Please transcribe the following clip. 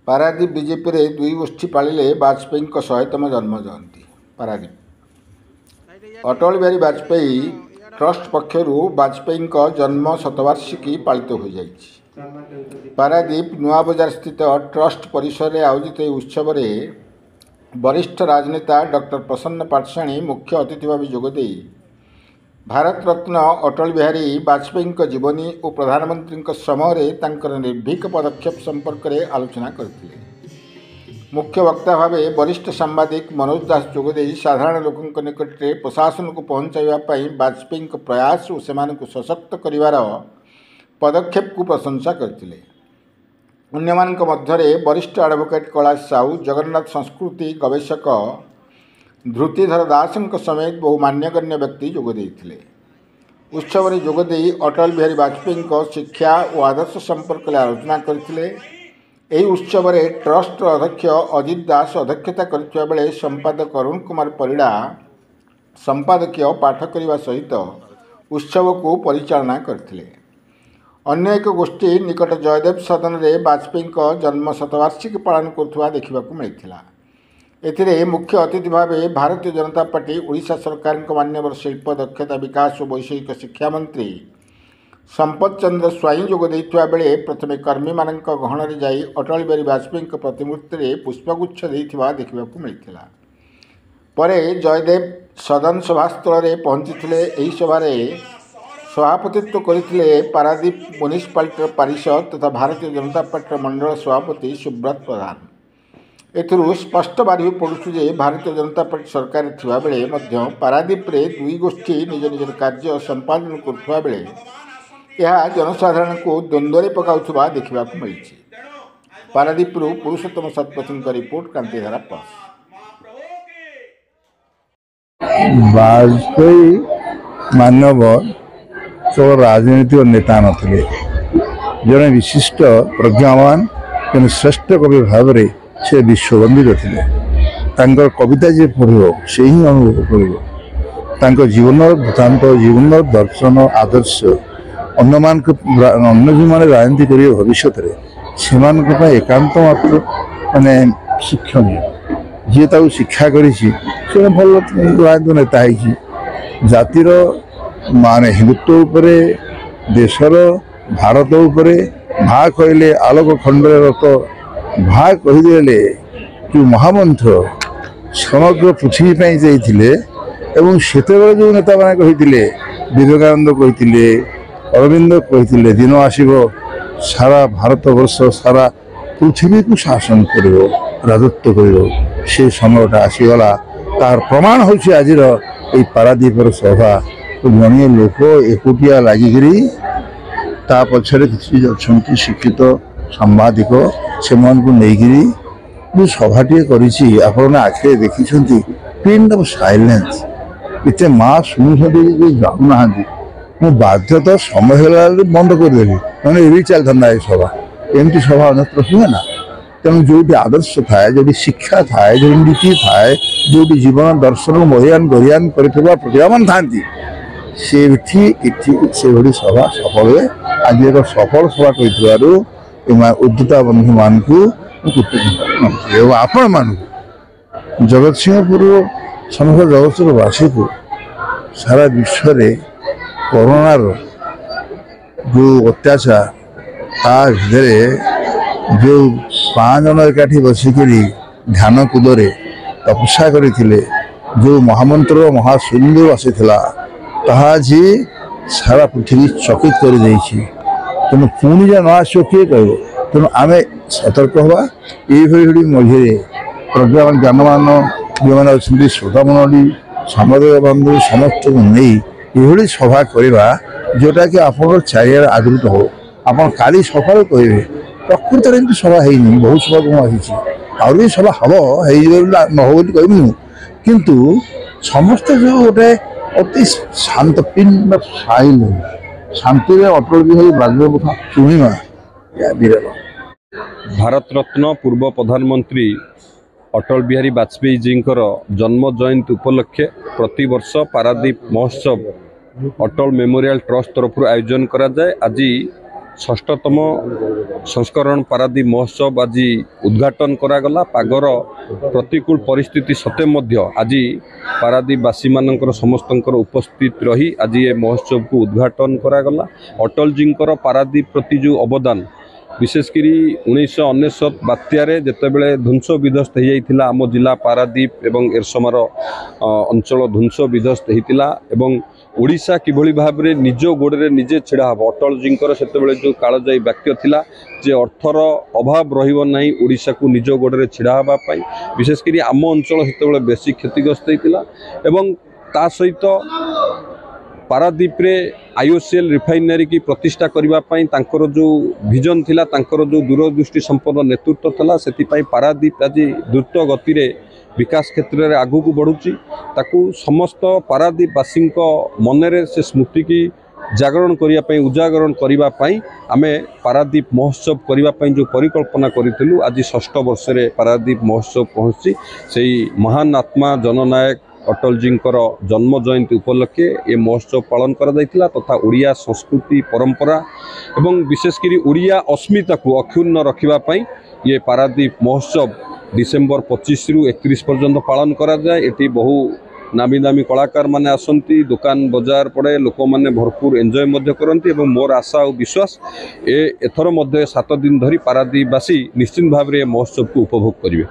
Paradip BJP रे दुई गोष्ठी पालिले वाजपेयी 100तम जन्म जयंती। पारादीप अटल बिहारी वाजपेयी ट्रस्ट पक्षर वाजपेयी जन्म शतवार्षिकी पालित हो जाइछि। पारादीप नुआ बजार स्थित ट्रस्ट परिसर में आयोजित उत्सव में वरिष्ठ राजनेता डॉक्टर प्रसन्न पाठशाणी मुख्य अतिथि भाव जोगदे भारत रत्न अटल बिहारी वाजपेयी जीवनी और प्रधानमंत्री समय तांकर निर्भीक पदक्षेप संपर्क में आलोचना करथिले। मुख्य वक्ता भाव वरिष्ठ सांबादिक मनोज दास जोगदे साधारण लोकों निकट में प्रशासन को पहुँचाइवाई वाजपेयी प्रयास और सेमानकु सशक्त करिवार पदक्षेप को प्रशंसा करथिले। अन्यमानक मध्यरे वरिष्ठ एडवोकेट कैलाश साहू, जगन्नाथ संस्कृति गवेषक धृतिधर दास समेत बहु मान्यगण्य व्यक्ति जोगदे उत्सव में जोगदे अटल बिहारी वाजपेयी शिक्षा और आदर्श संपर्क में आलोचना करथिले। एही उत्सव में ट्रस्ट अध्यक्ष अजित दास अध्यक्षता करथिबा बेले संपादक अरुण कुमार परिड़ा संपादकीय पाठ करने सहित उत्सव को परिचालना करथिले। अन्य एक गोष्ठी निकट जयदेव सदन में वाजपेयी जन्म शतवार्षिकी पालन करुवा देखा मिलता। एथिरे मुख्य अतिथि भाव भारतीय जनता पार्टी ओडिशा सरकार मान्यवर शिल्प दक्षता विकास और वैषयिक शिक्षा मंत्री संपत चंद्र स्वाई जोगदे बेले प्रथमे कर्मी मान गहन में जाई अटल बिहारी वाजपेयी प्रतिमूर्ति में पुष्पगुच्छ देखा मिलता। परे जयदेव सदन सभास्थल में पहुंची यही सभार सभापतित्व करते पारादीप म्युनिसिपालिटी परिषद तथा भारतीय जनता पार्टी मंडल सभापति सुब्रत प्रधान। एथुरु स्पष्ट बारी पड़ुछु जे भारतीय जनता पार्टी सरकार थिबा बेले मध्य पारादीप रे दुई गोष्ठी निज निज कार्य संपादन करुवा बेले यह जनसाधारण को द्वंद्व पकाउथुबा देखा मिली। पारादीप पुरुषोत्तम शतपथी रिपोर्ट क्रांतिधारा प्लस। वाजपेयी मानव केवल राजनीतिक नेता नथिले, जड़े विशिष्ट प्रज्ञावान कि श्रेष्ठ कवि भाव में से विश्ववंदित थे। तांकर कविता जे पढ़ो से ही अनुभव कर जीवन वृत्तांत जीवन दर्शन आदर्श अन्य जो मैंने राजनीति करेंगे भविष्य में एकांत मात्र माने शिक्षणीय जी शिक्षा कर भल राजनीति नेता है। जातिर माने हिंदुत्व उपरे देशर भारत उपरे भा कहले आलोक खंड भा कहीदे जो महामंत्र समग्र पृथ्वी जाते सेते जो नेता मैंने कही विवेकानंद कही अरविंद कही दिन आसब सारा भारत वर्ष सारा पृथ्वी को शासन कर राजत्व कर से समयटा आसीगला। तार प्रमाण होछि आजिर ए पारादीपर सभा जड़े लोक एकुटिया लगिकी ता पछरे किसी अच्छा शिक्षित सांबादिक से जो सभाटे कर आखिरे देखी पिन ऑफ साइलेंस इतने माँ शुणुं जाऊना मुझे बाध्यता समय बंद करदेली मैंने ये चलता ये सभा एमती सभा अन्यत्र हुए ना। तेणु जो आदर्श थाए जो शिक्षा थाए जो नीति थाए जो जीवन दर्शन महियान गरियान प्रतिभावान था से सभा सफल आज एक सफल सभा कर उद्यता बंधु मान आपण मान जगत सिंहपुर समग्र जगतवासी को सारा विश्व में कोरोनार जो अत्याचार ता भितरे जो 5 जन एकाठी बसिक ध्यान कूदे तपस्या करते जो महामंत्र महाशून्य आसीला आज सारा पृथ्वी चकित कर तेणु पुणी जा न आसो किए कह तेणु आम सतर्क हवा ये मझे प्रज्ञावान ज्ञानवान जो मैंने अच्छा श्रोता मंडली सांबादिक बंधु समस्त को नहीं ये सभा करवा जोटा कि आप चारियार आदृत हो आप काली सकाल कहे प्रकृत में सभा है बहुत सभा कौन आई सभा हम न हो कहूँ किंतु समस्त जो गोटे अति शांत पिन साइलेंस शांति अटल बिहारी वाजपेयी कथा शुणा विरल। भारत रत्न पूर्व प्रधानमंत्री अटल बिहारी वाजपेयी जी जन्म जयंती उपलक्षे प्रति वर्ष पारादीप महोत्सव अटल मेमोरियल ट्रस्ट तरफ आयोजन करा जाए। आज 6तम संस्करण पारादीप महोत्सव आज उद्घाटन करागला। पागर प्रतिकूल परिस्थिति सत्वे मध्य आज पारादीपवासी मानकर समस्तंकर उपस्थित रही आज ये महोत्सव को उद्घाटन करागला। अटल जी पारादीप प्रति जो अवदान विशेषकर 1999 बात्यारे जितेबाला ध्वंस विध्वस्त होता आम जिला पारादीप एवं एरसमार अंचल ध्वंस विध्वस्त होता एवं ओडिशा किभली भाव में निज गोड़े निजे छिड़ा हम। अटल जी से जो कालजाई वाक्य थिला जे अर्थर अभाव रहिबो नहीं ओडिशा को निज गोड़े छिड़ा हवाई विशेषकर आम अंचल से बेसी क्षतिग्रस्त होता एवं ता सहित पारादीप रे आईओसीएल रिफाइनरी की प्रतिष्ठा करने तांकर जो विजन थिला तांकर जो दूरदृष्टि संपन्न नेतृत्व थिला से पारादीप आज द्रुत गति रे विकास क्षेत्र में आगू को बढ़ुची ताकू समस्त पारादीपवासी मनरे से स्मृति की जागरण करने उजागरण करने आमे पारादीप महोत्सव करने जो परिकल्पना करूँ आज 6 वर्ष रे पारादीप महोत्सव पहुँची से महान आत्मा जननायक अटल जी जन्म जयंती उपलक्षे ये महोत्सव पालन करा जायतिला तथा ओडिया संस्कृति परंपरा एवं विशेषकर ओडिया अस्मिता को अक्षुण्ण रखिबा ये पारादीप महोत्सव डिसेम्बर 25 रु 31 पर्यंत पालन करा जाए। एटी बहु नामी दामी कलाकार माने आसंती दुकान बजार पड़े लोक माने भरपूर एंजॉय मध्य करती एवं मोर आशा और विश्वास एथर मध्य 7 दिन धरी पारादीपवासी निश्चित भाव में महोत्सव को उपभोग करेंगे।